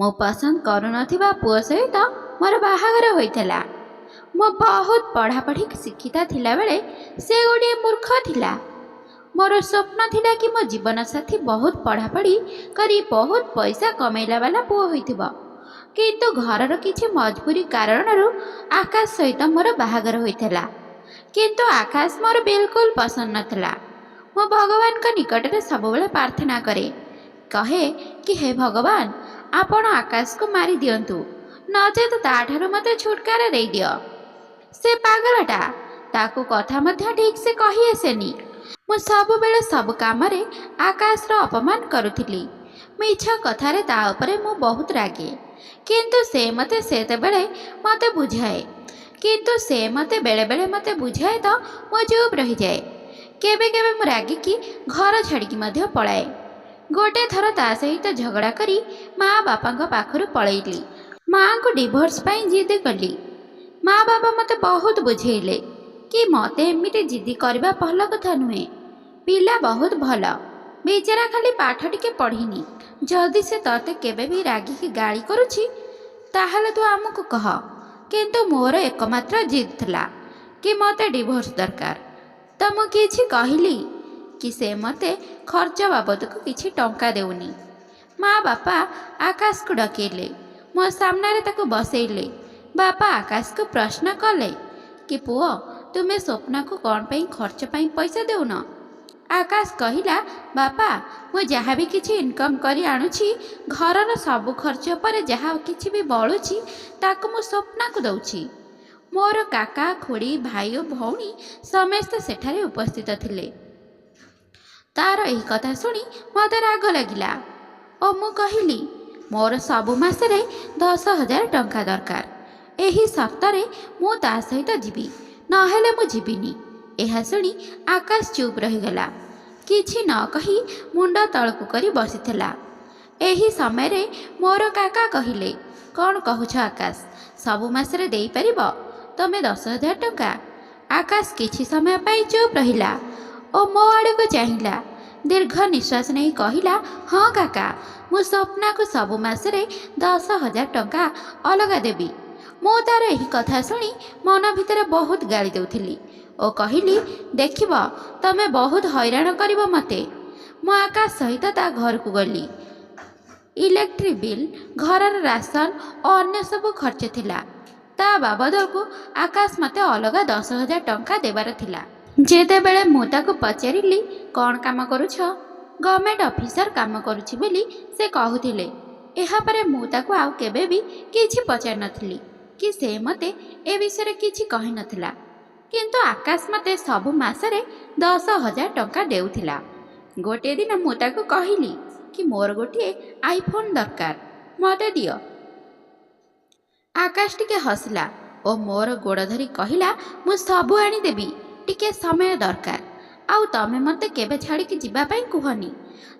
मो पसंद करुनथिबा पुओ सहित मोर बाहागर होइतला। मो बहुत पढ़ापढ़ी शिक्षिता थिला बेले से गोटे मूर्ख थिला। मोर स्वप्न थिला कि मो जीवन साथी बहुत पढ़ापढ़ी करी बहुत पैसा कमैला वाला पुओ होइथिबो, किंतु घरर किछि मजबूरी कारणरू आकाश सहित मोर बाहागर होइतला। किंतु आकाश मोर बिल्कुल पसंद नथिला। मो भगवान का निकट में सबुबले प्रार्थना करे, कहे कि हे भगवान आपण आकाश को मारी दियंतु, नचेत ताठारु मते छुटकारा दे दियो। से पागलटा, ताकू कथा मध्य ठीक से कही आसेनी। मु सबुबेले सब कामरे आकाश रो अपमान करुथिली। मिछ कथारे ता उपरे मु बहुत रागे, किंतु से मते सेतेबेले मते बुझाए। किंतु से मते बेले बेले मते बुझाए तो मु चुप रही जाए। केबे केबे मु रागी कि घर छाड़ी मध्य पलाए। गोटे थर ता सहित झगड़ा करी माँ बापा पाखरु पलैली। माँ को डिवोर्स पाई जिद कली। माँ बापा मते बहुत बुझेइले कि मते एमिति जिद करबा भल कथा नुहे। पिला बहुत भल, बेचारा खाली पाठ टिके पढ़िनी। जदि से तते केबे भी रागी की गाली करुछि ताहले तू आमको कह। किंतु मोर एकमात्र जिद थिला कि मते डिवोर्स दरकार। तो मु किछि कहली कि से मते खर्च बाबद को किछि टंका देउनी। माँ बापा आकाश को डकेले, मो सामने ताको बसैले। बापा आकाश को प्रश्न कले कि पुओ तुमे स्वप्न को कौन पे खर्च पाई पैसा देउन। आकाश कहिला, बापा मु जहाँ भी किछि इनकम करी आणुछि घरर सबु खर्च पर जहाँ किछि भी बळुछि ताको मु स्वप्न को दउछि। मोर काका खुड़ी भाई और भौणी समस्त सेठारे उपस्थित थिले। तार एही कथा सुनी मते राग लगिला और मु कहली मोर सबु मासरे 10,000 टंका दरकार। एही सप्ताहे मु ता सहित जीवी, नहेले मु जीविनी। एहा सुनी आकाश चुप रहीगला, किछि न कही मुंड तळकु करी बसिथिला। एही समय रे मोर काका कहिले, कौन कहूछ आकाश, सबु मासरे देई परिबो तमे 10,000 टंका? आकाश किछि समय पाई चुप रहिला और मो आड़े को चाहिला। दीर्घ निश्वास नहीं कहला, हाँ काका मु स्वप्ना को सबु मासरे 10,000 टंका अलगा देवी। मु तार एही कथा सुनी मन भितर बहुत गाली देउथिली और कहली, देखिब तमे बहुत हैरान करिब मते। मु आकाश सहित ता घर को गली। इलेक्ट्रिक बिल, घरर राशन और अन्य सब खर्च थिला। ता बाबद को आकाश मते अलगा 10,000 टंका देबार थिला। जेतेबेले मु ताको पचारिली कौन काम करुछ, गवर्नमेंट ऑफिसर काम करुछि बोली से कहूथिले। एहा परे मु ताको आउ केबे भी किछि पचार नथिली कि से मते ए विषय किछि कहि नथिला। किंतु आकाश मते सबु मासरे 10,000 टंका देउथिला। गोटे दिन मु ताको कहिली कि मोर गोटे आईफोन दरकार, मते दियो। आकाश टिके हसला और मोर गोड़ धरी कहिला, मु सबु आनी देबी, टिके समय दरकार। आउ तमे मते केबे छाड़ी कि जिबा पई कुहनी।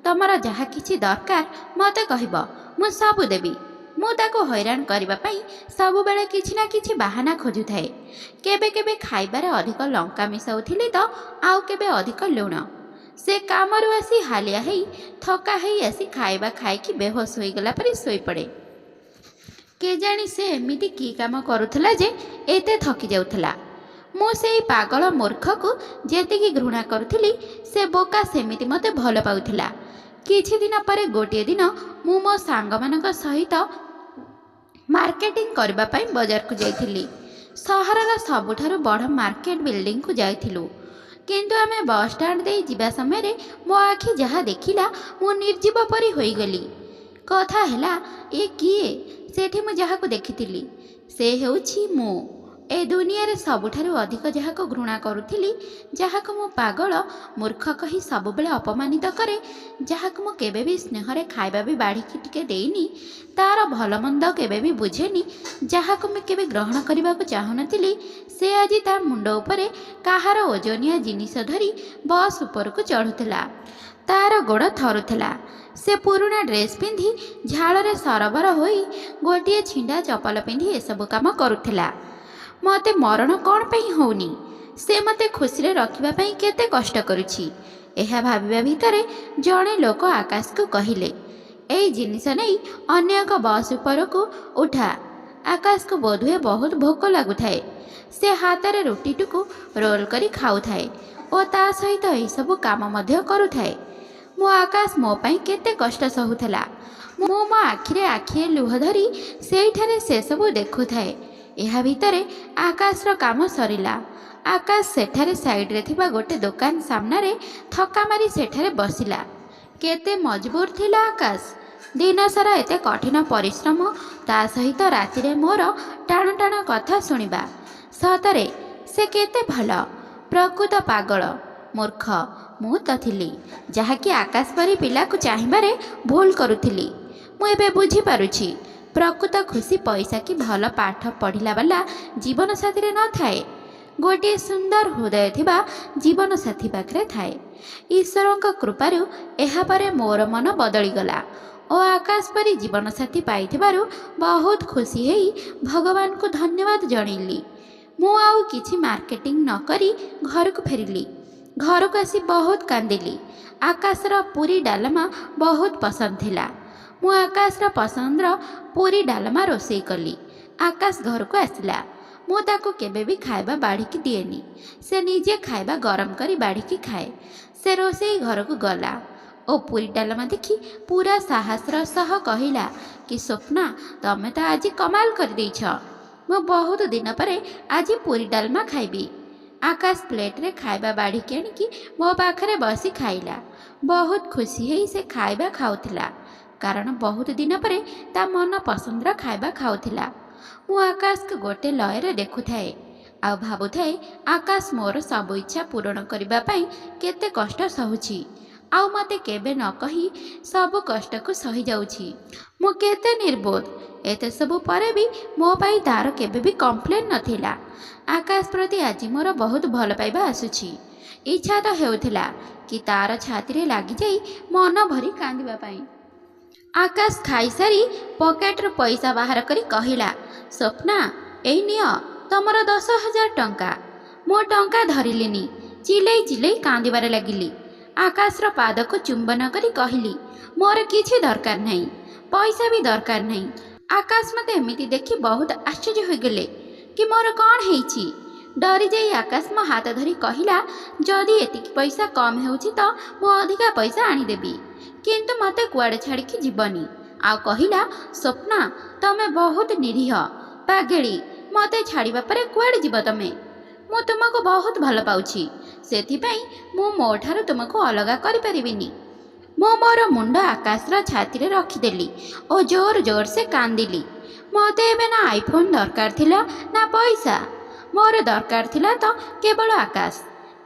तमरा जहा किछि दरकार मते कहिबो, मु सबु देबी। मु ताको हैरान करबा पई सबु बेले किछि ना किछि बहाना खोजुथाए। केबे केबे खाइबारे अधिक लंका मिसाउथिली तो आउ केबे अधिक लुण। से कामरु आसी हालिया हेई थका हेई आसी खाइबा खाई कि बेहोश होई गला परी सोई पड़े। के जानी से एमिति की काम करुथला जे एते थकी जाउथला। मु सेई पागल मूर्ख को जेतिकी घृणा करुथिली से बोका सेमिति मते भल पाउथिला। किछि दिन परे गोटे दिन मु मो सांग मानक सहित मार्केटिंग करबा पई बाजार को जाइथिली। सहरर सबुठारु बड़ मार्केट बिल्डिंग को जाइथिलु। किंतु आमे बस स्टैंड दे जिबा समय रे मो आखि जहा देखिला मु निर्जीव परी होई गली। कथा हैला ए किए सेठी मु जहा को देखिथिली से हेउछि मु। ए दुनिया रे सबुठारु अधिक जहा को घृणा करुथिली, जहा को मु पागल मूर्ख कही सबुबेले अपमानित करे, जहा को मु केबे भी स्नेह रे खाइबा भी बाढ़ी की टिके देइनी, तार भल मंद केबे भी बुझेनी, जहा को मैं केबे ग्रहण करबा को चाहु नथिली, से आज ता मुंड उपरे काहार ओजनिया जिनिस धरी बस ऊपर को चढ़ुथिला। तार गोड़ थरुथिला। से पुराना ड्रेस पिंधि झाड़े सरबर होई गोटे छिंडा चपल पिंधि एसबु काम करुथिला। मते मरण कौन पे होनी, से मते खुशी रे रखिबा पई केते कष्ट करुछि। एहा भाबिबा भितरे जणे लोक आकाश को कहिले, ଏଇ ଜିନିଷ ନେଇ ଅନ୍ୟ ଏକ ବସ୍ ଉପରକୁ ଉଠା। ଆକାଶକୁ ବୋଧହୁଏ ବହୁତ ଭୋକ ଲାଗୁଥାଏ। ସେ ହାତରେ ରୁଟିଟିକୁ ରୋଲ୍ କରି ଖାଉଥାଏ ଓ ତା ସହିତ ଏହିସବୁ କାମ ମଧ୍ୟ କରୁଥାଏ। ମୋ ଆକାଶ ମୋ ପାଇଁ କେତେ କଷ୍ଟ ସହୁଥିଲା। ମୁଁ ମୋ ଆଖିରେ ଆଖିଏ ଲୁହ ଧରି ସେଇଠାରେ ସେସବୁ ଦେଖୁଥାଏ। ଏହା ଭିତରେ ଆକାଶର କାମ ସରିଲା। ଆକାଶ ସେଠାରେ ସାଇଡ଼ରେ ଥିବା ଗୋଟେ ଦୋକାନ ସାମ୍ନାରେ ଥକା ମାରି ସେଠାରେ ବସିଲା। କେତେ ମଜବୁର ଥିଲା ଆକାଶ। ଦିନସାରା ଏତେ କଠିନ ପରିଶ୍ରମ, ତା ସହିତ ରାତିରେ ମୋର ଟାଣ ଟାଣ କଥା ଶୁଣିବା। ସତରେ ସେ କେତେ ଭଲ। ପ୍ରକୃତ ପାଗଳ, ମୂର୍ଖ ମୁଁ ତ ଥିଲି, ଯାହାକି ଆକାଶ ପରି ପିଲାକୁ ଚାହିଁବାରେ ଭୁଲ କରୁଥିଲି। ମୁଁ ଏବେ ବୁଝିପାରୁଛି, ପ୍ରକୃତ ଖୁସି ପଇସା କି ଭଲ ପାଠ ପଢ଼ିଲା ବାଲା ଜୀବନସାଥୀରେ ନଥାଏ, ଗୋଟିଏ ସୁନ୍ଦର ହୃଦୟ ଥିବା ଜୀବନସାଥୀ ପାଖରେ ଥାଏ। ଈଶ୍ୱରଙ୍କ କୃପାରୁ ଏହାପରେ ମୋର ମନ ବଦଳିଗଲା ଓ ଆକାଶ ପରି ଜୀବନସାଥୀ ପାଇଥିବାରୁ ବହୁତ ଖୁସି ହେଇ ଭଗବାନଙ୍କୁ ଧନ୍ୟବାଦ ଜଣାଇଲି। ମୁଁ ଆଉ କିଛି ମାର୍କେଟିଂ ନ କରି ଘରକୁ ଫେରିଲି। ଘରକୁ ଆସି ବହୁତ କାନ୍ଦିଲି। ଆକାଶର ପୁରୀ ଡାଲମା ବହୁତ ପସନ୍ଦ ଥିଲା। ମୁଁ ଆକାଶର ପସନ୍ଦର ପୁରୀ ଡାଲମା ରୋଷେଇ କଲି। ଆକାଶ ଘରକୁ ଆସିଲା। ମୁଁ ତାକୁ କେବେ ବି ଖାଇବା ବାଢ଼ିକି ଦିଏନି। ସେ ନିଜେ ଖାଇବା ଗରମ କରି ବାଢ଼ିକି ଖାଏ। ସେ ରୋଷେଇ ଘରକୁ ଗଲା ଓ ପୁରୀ ଡାଲମା ଦେଖି ପୁରା ସାହସର ସହ କହିଲା କି ସ୍ୱପ୍ନା, ତମେ ତ ଆଜି କମାଲ କରିଦେଇଛ। ମୁଁ ବହୁତ ଦିନ ପରେ ଆଜି ପୁରୀ ଡାଲମା ଖାଇବି। ଆକାଶ ପ୍ଲେଟରେ ଖାଇବା ବାଢ଼ିକି ଆଣିକି ମୋ ପାଖରେ ବସି ଖାଇଲା। ବହୁତ ଖୁସି ହେଇ ସେ ଖାଇବା ଖାଉଥିଲା, କାରଣ ବହୁତ ଦିନ ପରେ ତା ମନ ପସନ୍ଦର ଖାଇବା ଖାଉଥିଲା। ମୁଁ ଆକାଶକୁ ଗୋଟେ ଲୟରେ ଦେଖୁଥାଏ ଆଉ ଭାବୁଥାଏ, ଆକାଶ ମୋର ସବୁ ଇଚ୍ଛା ପୂରଣ କରିବା ପାଇଁ କେତେ କଷ୍ଟ ସହୁଛି, ଆଉ ମୋତେ କେବେ ନ କହି ସବୁ କଷ୍ଟକୁ ସହିଯାଉଛି। ମୁଁ କେତେ ନିର୍ବୋଧ। ଏତେ ସବୁ ପରେ ବି ମୋ ପାଇଁ ତାର କେବେ ବି କମ୍ପ୍ଲେନ୍ ନଥିଲା। ଆକାଶ ପ୍ରତି ଆଜି ମୋର ବହୁତ ଭଲ ପାଇବା ଆସୁଛି। ଇଚ୍ଛା ତ ହେଉଥିଲା କି ତାର ଛାତିରେ ଲାଗିଯାଇ ମନ ଭରି କାନ୍ଦିବା ପାଇଁ। ଆକାଶ ଖାଇସାରି ପକେଟରୁ ପଇସା ବାହାର କରି କହିଲା, ସ୍ୱପ୍ନା, ଏଇ ନିଅ ତମର 10,000 ଟଙ୍କା। ମୁଁ ଟଙ୍କା ଧରିଲିନି। ଚିଲେଇ ଚିଲେଇ କାନ୍ଦିବାରେ ଲାଗିଲି। ଆକାଶର ପାଦକୁ ଚୁମ୍ବନ କରି କହିଲି, ମୋର କିଛି ଦରକାର ନାହିଁ, ପଇସା ବି ଦରକାର ନାହିଁ। ଆକାଶ ମୋତେ ଏମିତି ଦେଖି ବହୁତ ଆଶ୍ଚର୍ଯ୍ୟ ହୋଇଗଲେ କି ମୋର କ'ଣ ହେଇଛି। ଡରିଯାଇ ଆକାଶ ମୋ ହାତ ଧରି କହିଲା, ଯଦି ଏତିକି ପଇସା କମ୍ ହେଉଛି ତ ମୁଁ ଅଧିକା ପଇସା ଆଣିଦେବି, କିନ୍ତୁ ମୋତେ କୁଆଡ଼େ ଛାଡ଼ିକି ଯିବନି। ଆଉ କହିଲା, ସ୍ୱପ୍ନା, ତମେ ବହୁତ ନିରୀହ, ପାଗେଳି, ମୋତେ ଛାଡ଼ିବା ପରେ କୁଆଡ଼େ ଯିବ ତମେ? ମୁଁ ତୁମକୁ ବହୁତ ଭଲ ପାଉଛି, ସେଥିପାଇଁ ମୁଁ ମୋ ଠାରୁ ତୁମକୁ ଅଲଗା କରିପାରିବିନି। ମୁଁ ମୋର ମୁଣ୍ଡ ଆକାଶର ଛାତିରେ ରଖିଦେଲି ଓ ଜୋର ଜୋର ସେ କାନ୍ଦିଲି। ମୋତେ ଏବେ ନା ଆଇଫୋନ୍ ଦରକାର ଥିଲା ନା ପଇସା। ମୋର ଦରକାର ଥିଲା ତ କେବଳ ଆକାଶ।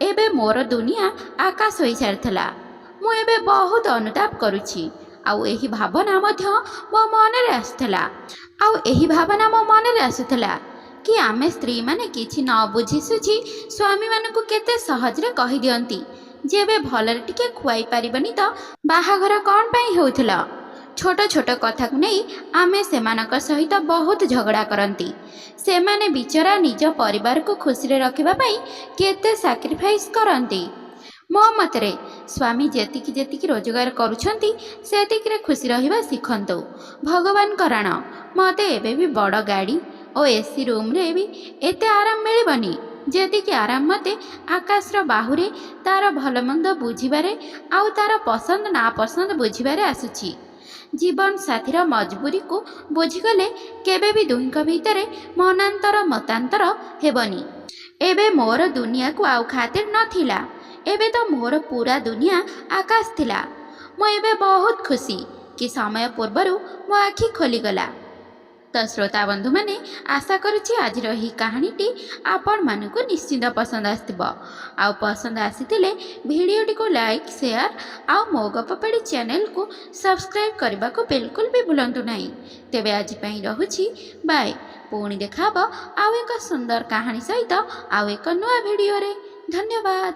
ଏବେ ମୋର ଦୁନିଆ ଆକାଶ ହୋଇସାରିଥିଲା। ମୁଁ ଏବେ ବହୁତ ଅନୁତାପ କରୁଛି। ଆଉ ଏହି ଭାବନା ମଧ୍ୟ ମୋ ମନରେ ଆସୁଥିଲା କି ଆମେ ସ୍ତ୍ରୀମାନେ କିଛି ନ ବୁଝି ସୁଝି ସ୍ୱାମୀମାନଙ୍କୁ କେତେ ସହଜରେ କହିଦିଅନ୍ତି, ଯେବେ ଭଲରେ ଟିକେ ଖୁଆଇ ପାରିବନି ତ ବାହାଘର କ'ଣ ପାଇଁ ହେଉଥିଲ। ଛୋଟ ଛୋଟ କଥାକୁ ନେଇ ଆମେ ସେମାନଙ୍କ ସହିତ ବହୁତ ଝଗଡ଼ା କରନ୍ତି। ସେମାନେ ବିଚରା ନିଜ ପରିବାରକୁ ଖୁସିରେ ରଖିବା ପାଇଁ କେତେ ସାକ୍ରିଫାଇସ୍ କରନ୍ତି। ମୋ ମତରେ ସ୍ୱାମୀ ଯେତିକି ଯେତିକି ରୋଜଗାର କରୁଛନ୍ତି ସେତିକିରେ ଖୁସି ରହିବା ଶିଖନ୍ତୁ। ଭଗବାନ କରାଣ, ମୋତେ ଏବେ ବି ବଡ଼ ଗାଡ଼ି ଓ ଏସି ରୁମ୍ରେ ବି ଏତେ ଆରାମ ମିଳିବନି ଯେତିକି ଆରାମ ମୋତେ ଆକାଶର ବାହୁରେ ତାର ଭଲମନ୍ଦ ବୁଝିବାରେ ଆଉ ତାର ପସନ୍ଦ ନାପସନ୍ଦ ବୁଝିବାରେ ଆସୁଛି। ଜୀବନ ସାଥୀର ମଜବୁରିକୁ ବୁଝିଗଲେ କେବେ ବି ଦୁହିଁଙ୍କ ଭିତରେ ମତାନ୍ତର ହେବନି। ଏବେ ମୋର ଦୁନିଆକୁ ଆଉ ଖାତିର ନଥିଲା। ଏବେ ତ ମୋର ପୁରା ଦୁନିଆ ଆକାଶ ଥିଲା। ମୁଁ ଏବେ ବହୁତ ଖୁସି କି ସମୟ ପୂର୍ବରୁ ମୋ ଆଖି ଖୋଲିଗଲା। ତ ଶ୍ରୋତା ବନ୍ଧୁମାନେ, ଆଶା କରୁଛି ଆଜିର ଏହି କାହାଣୀଟି ଆପଣମାନଙ୍କୁ ନିଶ୍ଚିନ୍ତ ପସନ୍ଦ ଆସିଥିବ। ଆଉ ପସନ୍ଦ ଆସିଥିଲେ ଭିଡ଼ିଓଟିକୁ ଲାଇକ୍, ସେୟାର ଆଉ ମୋ ଗପପେଡ଼ି ଚ୍ୟାନେଲକୁ ସବସ୍କ୍ରାଇବ୍ କରିବାକୁ ବିଲକୁଲ ବି ଭୁଲନ୍ତୁ ନାହିଁ। ତେବେ ଆଜି ପାଇଁ ରହୁଛି, ବାଏ। ପୁଣି ଦେଖା ହେବ ଆଉ ଏକ ସୁନ୍ଦର କାହାଣୀ ସହିତ ଆଉ ଏକ ନୂଆ ଭିଡ଼ିଓରେ। ଧନ୍ୟବାଦ।